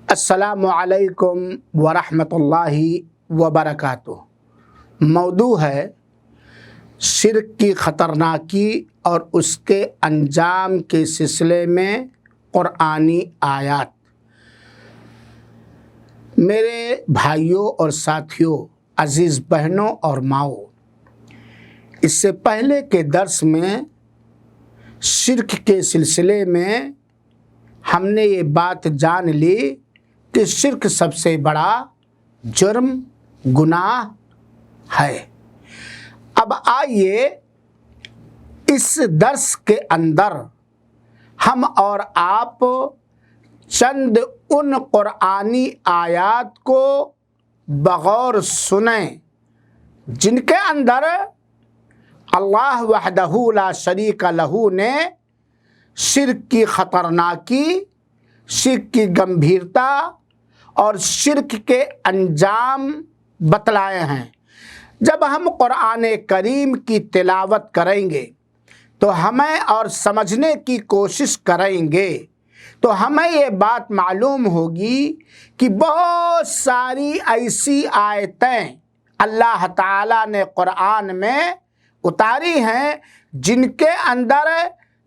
السلام علیکم ورحمۃ اللہ وبرکاتہ۔ موضوع ہے شرک کی خطرناکی اور اس کے انجام کے سلسلے میں قرآنی آیات۔ میرے بھائیوں اور ساتھیوں، عزیز بہنوں اور ماؤں، اس سے پہلے کے درس میں شرک کے سلسلے میں ہم نے یہ بات جان لی کہ شرک سب سے بڑا جرم گناہ ہے۔ اب آئیے اس درس کے اندر ہم اور آپ چند ان قرآنی آیات کو بغور سنیں جن کے اندر اللہ وحدہ لا شریک لہ نے شرک کی خطرناکی، شرک کی گمبھیرتا اور شرک کے انجام بتلائے ہیں۔ جب ہم قرآن کریم کی تلاوت کریں گے تو ہمیں اور سمجھنے کی کوشش کریں گے تو ہمیں یہ بات معلوم ہوگی کہ بہت ساری ایسی آیتیں اللہ تعالیٰ نے قرآن میں اتاری ہیں جن کے اندر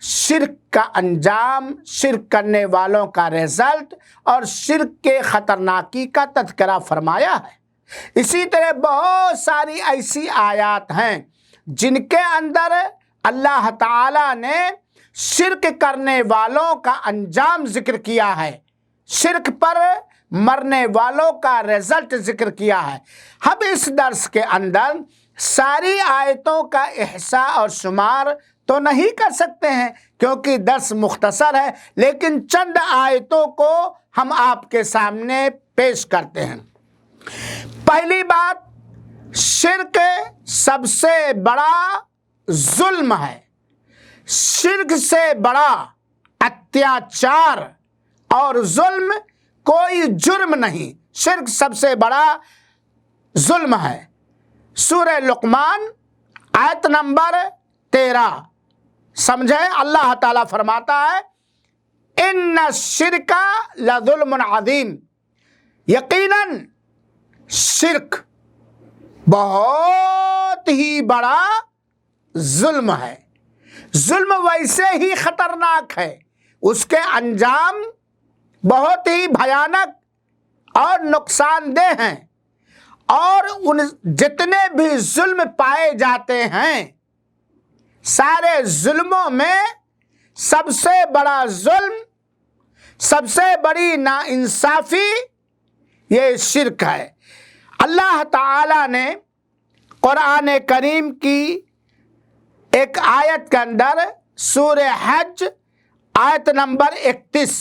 شرک کا انجام، شرک کرنے والوں کا رزلٹ اور شرک کے خطرناکی کا تذکرہ فرمایا ہے۔ اسی طرح بہت ساری ایسی آیات ہیں جن کے اندر اللہ تعالیٰ نے شرک کرنے والوں کا انجام ذکر کیا ہے، شرک پر مرنے والوں کا رزلٹ ذکر کیا ہے۔ ہم اس درس کے اندر ساری آیتوں کا احصاء اور شمار تو نہیں کر سکتے ہیں کیونکہ درس مختصر ہے، لیکن چند آیتوں کو ہم آپ کے سامنے پیش کرتے ہیں۔ پہلی بات، شرک سب سے بڑا ظلم ہے، شرک سے بڑا اتیاچار اور ظلم کوئی جرم نہیں، شرک سب سے بڑا ظلم ہے۔ سورہ لقمان آیت نمبر 13 سمجھیں، اللہ تعالیٰ فرماتا ہے ان الشرک لظلم عظیم، یقیناً شرک بہت ہی بڑا ظلم ہے۔ ظلم ویسے ہی خطرناک ہے، اس کے انجام بہت ہی بھیانک اور نقصان دہ ہیں، اور ان جتنے بھی ظلم پائے جاتے ہیں سارے ظلموں میں سب سے بڑا ظلم، سب سے بڑی ناانصافی یہ شرک ہے۔ اللہ تعالیٰ نے قرآن کریم کی ایک آیت کے اندر سورہ حج آیت نمبر 31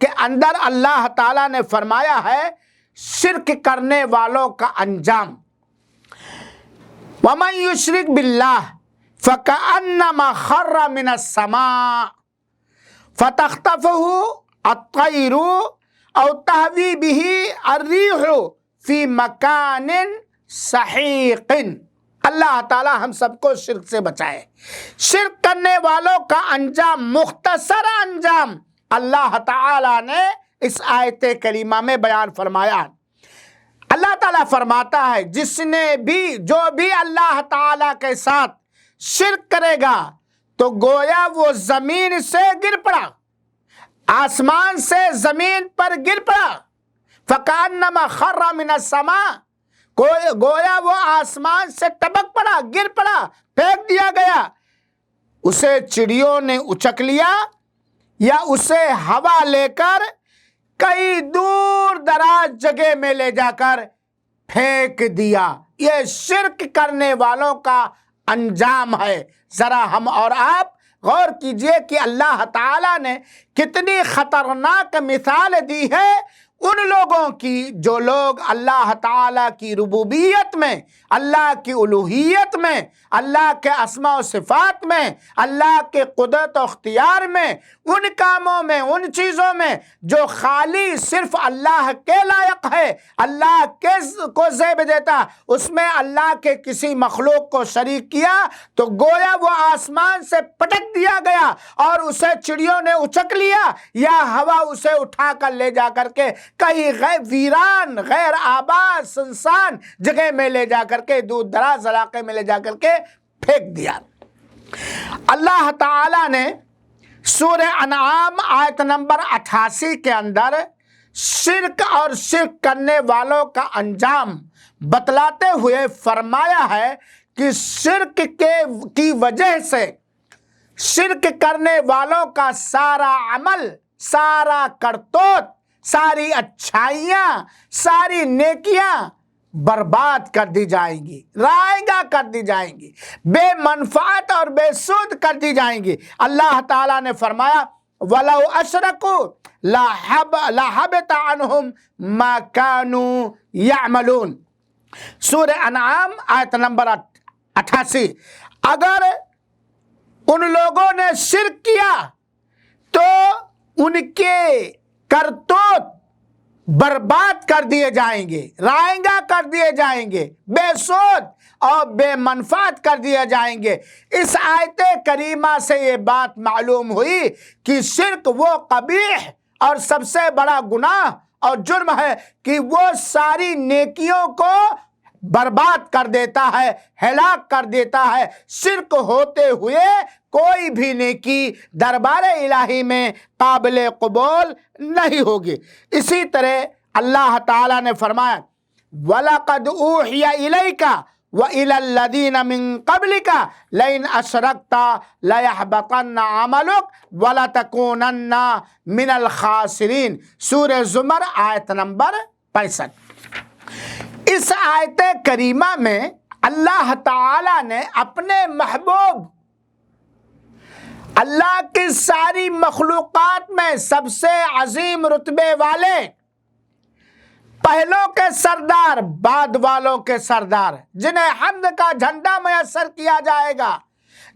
کے اندر اللہ تعالیٰ نے فرمایا ہے شرک کرنے والوں کا انجام، وَمَن يُشْرِكْ بِاللَّهِ فَكَأَنَّمَا خَرَّ مِنَ السَّمَاءِ فَتَخْطَفُهُ الطَّيْرُ أَوْ تَهْوِي بِهِ الرِّيحُ فِي مَكَانٍ سَحِيقٍ۔ اللہ تعالی ہم سب کو شرک سے بچائے۔ شرک کرنے والوں کا انجام، مختصر انجام اللہ تعالی نے اس آیت کریمہ میں بیان فرمایا۔ اللہ تعالیٰ فرماتا ہے جس نے بھی، جو بھی اللہ تعالیٰ کے ساتھ شرک کرے گا تو گویا وہ زمین سے گر پڑا، آسمان سے زمین پر گر پڑا، فَكَأَنَّمَا خَرَّ مِنَ السَّمَاءِ، گویا وہ آسمان سے ٹپک پڑا، گر پڑا، پھینک دیا گیا، اسے چڑیوں نے اچک لیا یا اسے ہوا لے کر کئی دور دراز جگہ میں لے جا کر پھینک دیا۔ یہ شرک کرنے والوں کا انجام ہے۔ ذرا ہم اور آپ غور کیجئے کہ اللہ تعالیٰ نے کتنی خطرناک مثال دی ہے ان لوگوں کی جو لوگ اللہ تعالیٰ کی ربوبیت میں، اللہ کی الوہیت میں، اللہ کے اسماء و صفات میں، اللہ کے قدرت و اختیار میں، ان کاموں میں، ان چیزوں میں جو خالی صرف اللہ کے لائق ہے، اللہ کو زیب دیتا، اس میں اللہ کے کسی مخلوق کو شریک کیا تو گویا وہ آسمان سے پٹک دیا گیا اور اسے چڑیوں نے اچک لیا، یا ہوا اسے اٹھا کر لے جا کر کے کہیں ویران غیر آباد سنسان جگہ میں لے جا کر کے، دور دراز علاقے میں لے جا کر کے پھینک دیا۔ اللہ تعالیٰ نے سورہ انعام آیت نمبر 88 کے اندر شرک اور شرک کرنے والوں کا انجام بتلاتے ہوئے فرمایا ہے کہ شرک کی وجہ سے شرک کرنے والوں کا سارا عمل، سارا کرتوت، ساری اچھائیاں، ساری نیکیاں برباد کر دی جائیں گی، رائیگاں کر دی جائیں گی، بے منفعت اور بے سود کر دی جائیں گی۔ اللہ تعالیٰ نے فرمایا وَلَوْ أَشْرَكُوا لَحَبِطَ عَنْهُمْ مَا كَانُوا يَعْمَلُونَ، سورہ انعام آیت نمبر 88۔ اگر ان لوگوں نے شرک کیا تو ان کے کرتوت برباد کر دیے جائیں گے، رائیگاں کر دیے جائیں گے، بے سود اور بے منفعت کر دیے جائیں گے۔ اس آیت کریمہ سے یہ بات معلوم ہوئی کہ شرک وہ قبیح اور سب سے بڑا گناہ اور جرم ہے کہ وہ ساری نیکیوں کو برباد کر دیتا ہے، ہلاک کر دیتا ہے۔ شرک ہوتے ہوئے کوئی بھی نیکی دربار الہی میں قابل قبول نہیں ہوگی۔ اسی طرح اللہ تعالیٰ نے فرمایا وَلَقَدْ أُوحِيَ إِلَيْكَ وَإِلَى الَّذِينَ مِن قَبْلِكَ لَئِنْ أَشْرَكْتَ لَيَحْبَطَنَّ عَمَلُكَ وَلَتَكُونَنَّ مِنَ الْخَاسِرِينَ، سورہ زمر آیت نمبر 65۔ اس آیت کریمہ میں اللہ تعالیٰ نے اپنے محبوب، اللہ کی ساری مخلوقات میں سب سے عظیم رتبے والے، پہلوں کے سردار، بعد والوں کے سردار، جنہیں حمد کا جھنڈا میسر کیا جائے گا،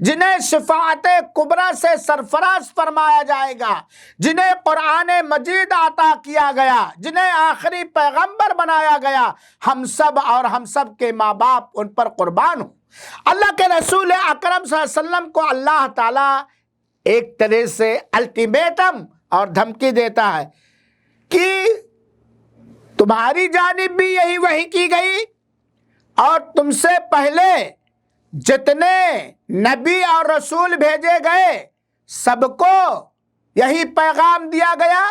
جنہیں شفاعت کبریٰ سے سرفراز فرمایا جائے گا، جنہیں قرآن مجید عطا کیا گیا، جنہیں آخری پیغمبر بنایا گیا، ہم سب اور ہم سب کے ماں باپ ان پر قربان ہوں۔ اللہ کے رسول اکرم صلی اللہ علیہ وسلم کو اللہ تعالیٰ ایک طرح سے الٹیمیٹم اور دھمکی دیتا ہے کہ تمہاری جانب بھی یہی وحی کی گئی اور تم سے پہلے جتنے نبی اور رسول بھیجے گئے سب کو یہی پیغام دیا گیا،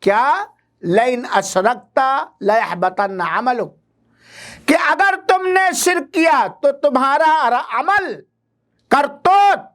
کیا لَئِنْ أَشْرَكْتَ لَيَحْبَطَنَّ عَمَلُكَ، کہ اگر تم نے شرک کیا تو تمہارا عمل، کرتوت،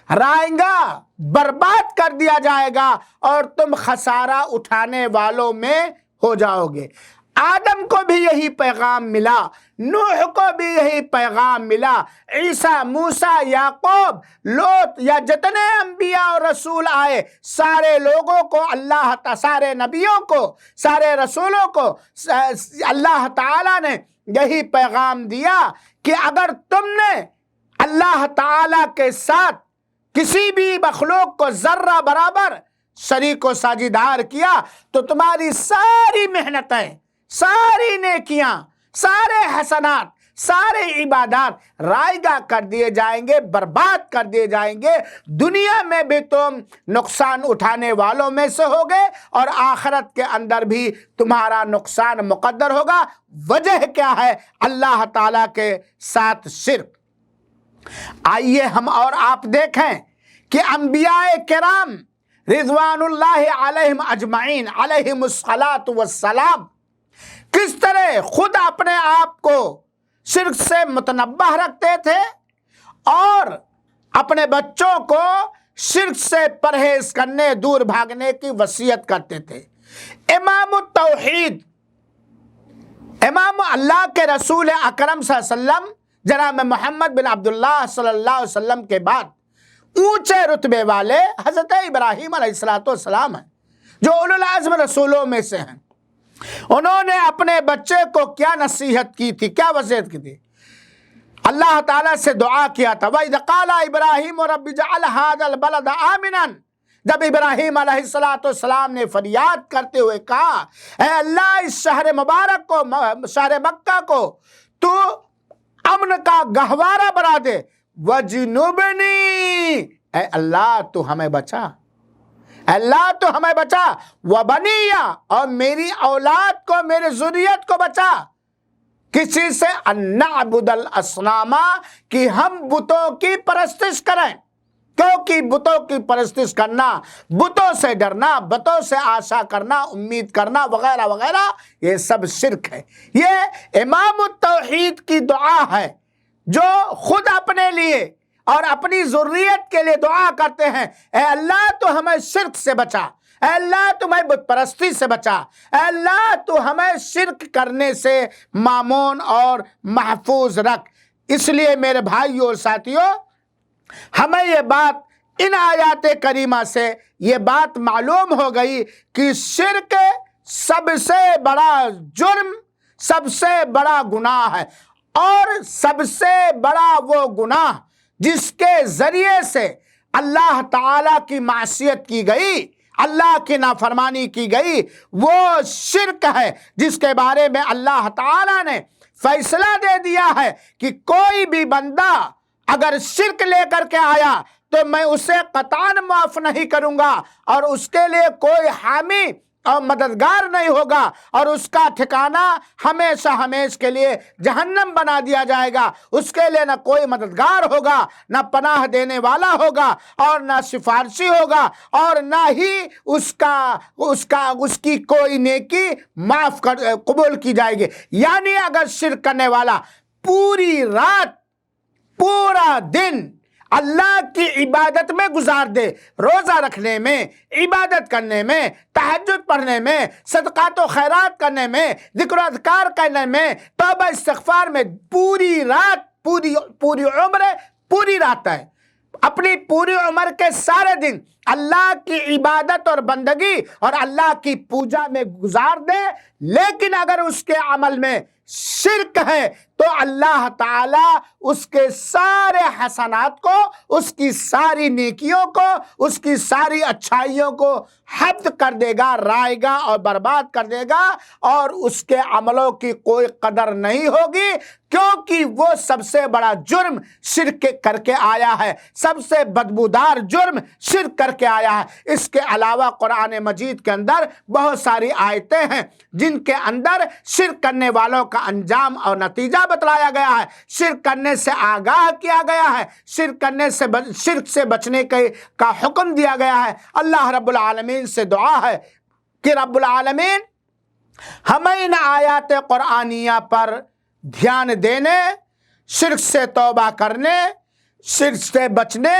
رائیگاں برباد کر دیا جائے گا اور تم خسارہ اٹھانے والوں میں ہو جاؤ گے۔ آدم کو بھی یہی پیغام ملا، نوح کو بھی یہی پیغام ملا، عیسیٰ، موسیٰ، یعقوب، لوط، یا جتنے انبیاء اور رسول آئے سارے لوگوں کو اللہ، سارے نبیوں کو، سارے رسولوں کو اللہ تعالیٰ نے یہی پیغام دیا کہ اگر تم نے اللہ تعالیٰ کے ساتھ کسی بھی مخلوق کو ذرہ برابر شریک و ساجیدار کیا تو تمہاری ساری محنتیں، ساری نیکیاں، سارے حسنات، سارے عبادات رائیگاں کر دیے جائیں گے، برباد کر دیے جائیں گے۔ دنیا میں بھی تم نقصان اٹھانے والوں میں سے ہوگے اور آخرت کے اندر بھی تمہارا نقصان مقدر ہوگا۔ وجہ کیا ہے؟ اللہ تعالیٰ کے ساتھ شرک۔ آئیے ہم اور آپ دیکھیں کہ انبیاء کرام رضوان اللہ علیہم اجمعین علیہم الصلاۃ والسلام کس طرح خود اپنے آپ کو شرک سے متنبہ رکھتے تھے اور اپنے بچوں کو شرک سے پرہیز کرنے، دور بھاگنے کی وصیت کرتے تھے۔ امام التوحید، امام اللہ کے رسول اکرم صلی اللہ علیہ وسلم جناب محمد بن عبداللہ صلی اللہ علیہ وسلم کے بعد اونچے رتبے والے حضرت ابراہیم علیہ السلام ہیں، جو اولو العزم رسولوں میں سے ہیں۔ انہوں نے اپنے بچے کو کیا نصیحت کی تھی، کیا وصیت کی تھی؟ اللہ تعالیٰ سے دعا کیا تھا، وَإِذْ قَالَ إِبْرَاهِيمُ رَبِّ اجْعَلْ هَٰذَا الْبَلَدَ آمِنًا۔ جب ابراہیم علیہ السلام نے فریاد کرتے ہوئے کہا، اے اللہ اس شہر مبارک کو، شہر مکہ کو تو امن کا گہوارہ بنا دے، وَجْنُبْنِي، اے اللہ تو ہمیں بچا، اللہ تو ہمیں بچا، وَبَنِيَّ، اور میری اولاد کو، میری ذریت کو بچا، کس چیز سے؟ ان نعبد الاصنام، کہ ہم بتوں کی پرستش کریں، کیونکہ بتوں کی پرستش کرنا، بتوں سے ڈرنا، بتوں سے آشا کرنا، امید کرنا وغیرہ وغیرہ، یہ سب شرک ہے۔ یہ امام التوحید کی دعا ہے جو خود اپنے لیے اور اپنی ذریت کے لیے دعا کرتے ہیں، اے اللہ تو ہمیں شرک سے بچا، اے اللہ تو ہمیں بت پرستی سے بچا، اے اللہ تو ہمیں شرک کرنے سے مامون اور محفوظ رکھ۔ اس لیے میرے بھائیوں اور ساتھیوں، ہمیں یہ بات ان آیات کریمہ سے یہ بات معلوم ہو گئی کہ شرک سب سے بڑا جرم، سب سے بڑا گناہ ہے، اور سب سے بڑا وہ گناہ جس کے ذریعے سے اللہ تعالیٰ کی معصیت کی گئی، اللہ کی نافرمانی کی گئی، وہ شرک ہے، جس کے بارے میں اللہ تعالیٰ نے فیصلہ دے دیا ہے کہ کوئی بھی بندہ اگر شرک لے کر کے آیا تو میں اسے قطعاً معاف نہیں کروں گا، اور اس کے لیے کوئی حامی اور مددگار نہیں ہوگا، اور اس کا ٹھکانہ ہمیشہ ہمیش کے لیے جہنم بنا دیا جائے گا۔ اس کے لیے نہ کوئی مددگار ہوگا، نہ پناہ دینے والا ہوگا، اور نہ سفارشی ہوگا، اور نہ ہی اس کی کوئی نیکی معاف قبول کی جائے گی۔ یعنی اگر شرک کرنے والا پوری رات، پورا دن اللہ کی عبادت میں گزار دے، روزہ رکھنے میں، عبادت کرنے میں، تہجد پڑھنے میں، صدقات و خیرات کرنے میں، ذکر و اذکار کرنے میں، توبہ استغفار میں، پوری رات، پوری عمر، پوری رات ہے، اپنی پوری عمر کے سارے دن اللہ کی عبادت اور بندگی اور اللہ کی پوجا میں گزار دے، لیکن اگر اس کے عمل میں شرک ہے تو اللہ تعالیٰ اس کے سارے حسنات کو، اس کی ساری نیکیوں کو، اس کی ساری اچھائیوں کو حفظ کر دے گا، رائے گا اور برباد کر دے گا، اور اس کے عملوں کی کوئی قدر نہیں ہوگی، کیونکہ وہ سب سے بڑا جرم شرک کر کے آیا ہے، سب سے بدبودار جرم شرک کر کے آیا ہے۔ اس کے علاوہ قرآن مجید کے اندر بہت ساری آیتیں ہیں جن کے اندر شرک کرنے والوں کا انجام اور نتیجہ بتلایا گیا ہے، شرک کرنے سے آگاہ کیا گیا ہے، شرک سے بچنے کا حکم دیا گیا ہے۔ اللہ رب العالمین سے دعا ہے کہ رب العالمین ہمیں ان آیات قرآنیہ پر دھیان دینے، شرک سے توبہ کرنے، شرک سے بچنے،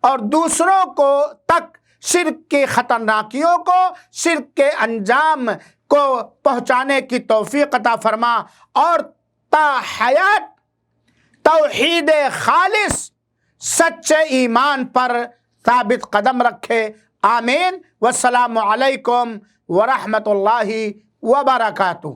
اور دوسروں کو تک شرک کی خطرناکیوں کو، شرک کے انجام کو پہنچانے کی توفیق عطا فرما، اور تا حیات توحید خالص سچے ایمان پر ثابت قدم رکھے۔ آمین۔ والسلام علیکم ورحمۃ اللہ وبرکاتہ۔